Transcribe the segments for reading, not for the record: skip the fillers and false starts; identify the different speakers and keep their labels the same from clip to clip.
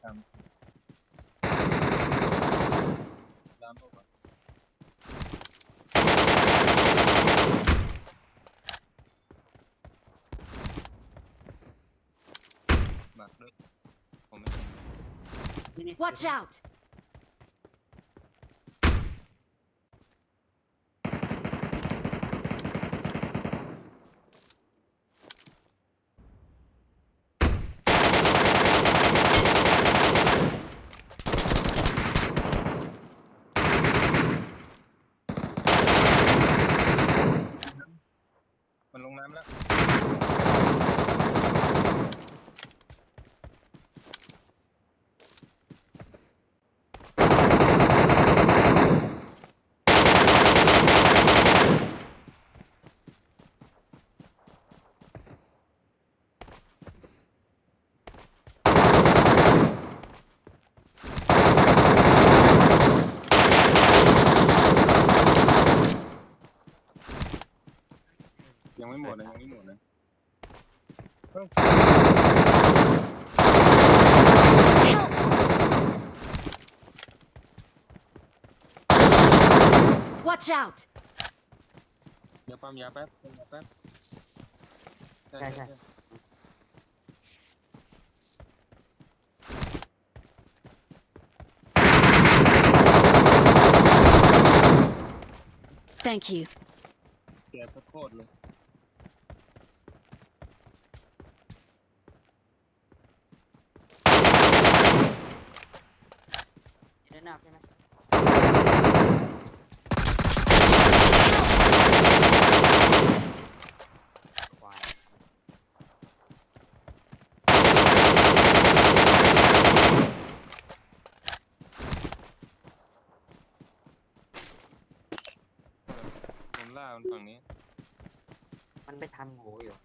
Speaker 1: ตามตามพวกมันมาด้วยผมไม่
Speaker 2: Watch out!
Speaker 1: มันลงน้ำแล้วยังไม่หมดเลยยังไม่หมดเลยเฮ้ย
Speaker 2: Watch out!
Speaker 1: เดี๋ยวปั๊มยาแป๊บปั๊มยาแป๊บใช่ใช่
Speaker 2: Thank you.
Speaker 1: แกโคตรเลย
Speaker 3: เดินหน้าใช่ไหมควาย
Speaker 1: ผมล่ามันฝั่งนี้
Speaker 3: มันไปทำงูอยู่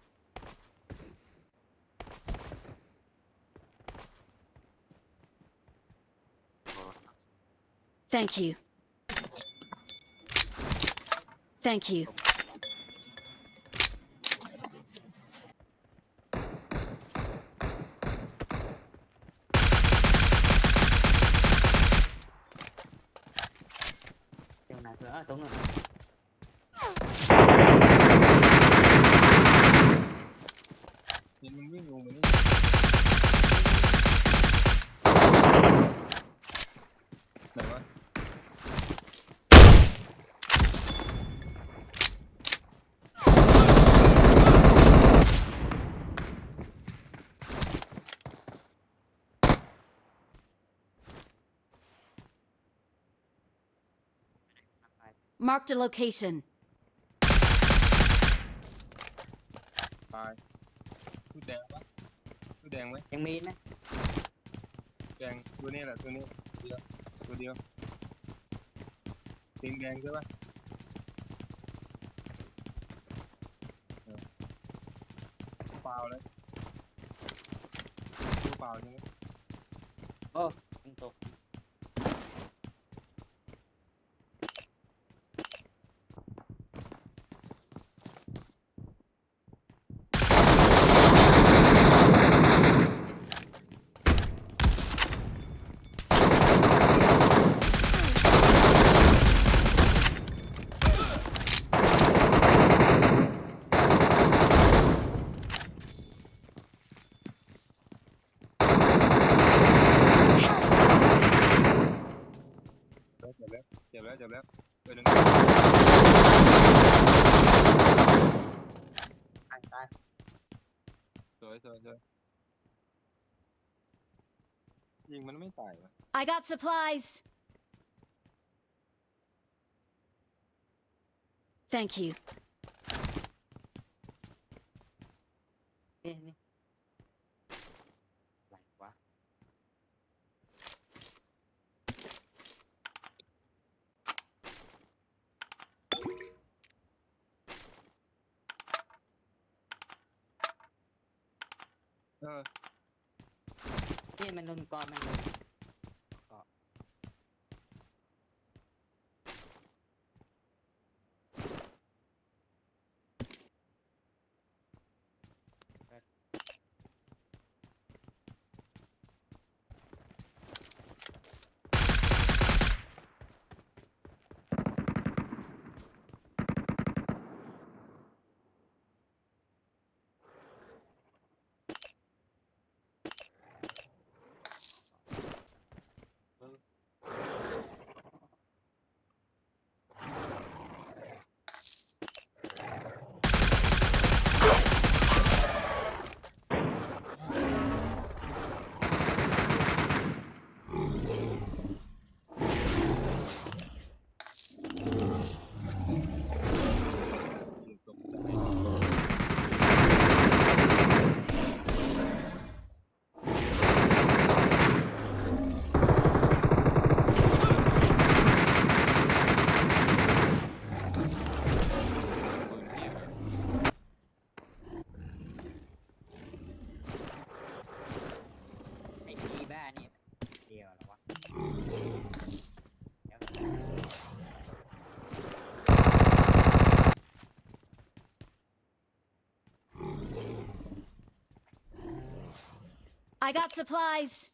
Speaker 2: Thank you. Thank you.
Speaker 3: เดี๋ยวนะตรงนั้น
Speaker 1: เห็นมันวิ่งลงมานี่ไหนวะ
Speaker 2: Marked a location.
Speaker 1: ตายตู้แดงปะตู้แดงไหม
Speaker 3: ยังมีนะ
Speaker 1: แดงตัวนี้แหละตัวนี้เดียวตัวเดียวสีแดงใช่ปะเปล่าเลยตัวเปล่าใช่ไหม
Speaker 3: โอ้ยิงตก
Speaker 1: เจ็บแล้วเจ็บแล้วเดี๋ยว
Speaker 3: ตาย
Speaker 1: สวยยิงมันไม่ตายวะ
Speaker 2: I got supplies. Thank you.
Speaker 3: นี่อะไรวะนี่มันรุนกรมันรุนเกาะ
Speaker 2: I got supplies.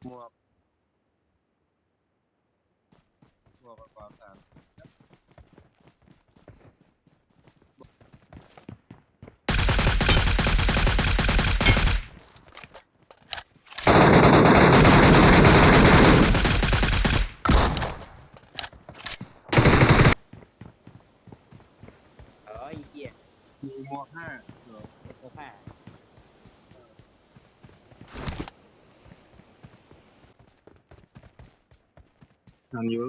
Speaker 1: หมวกกับกระเป๋าตังค์
Speaker 3: เอ้ยเหี้ย
Speaker 1: มีหมวก5เหรอ
Speaker 3: เสื้อผ้า
Speaker 1: ทำอยู่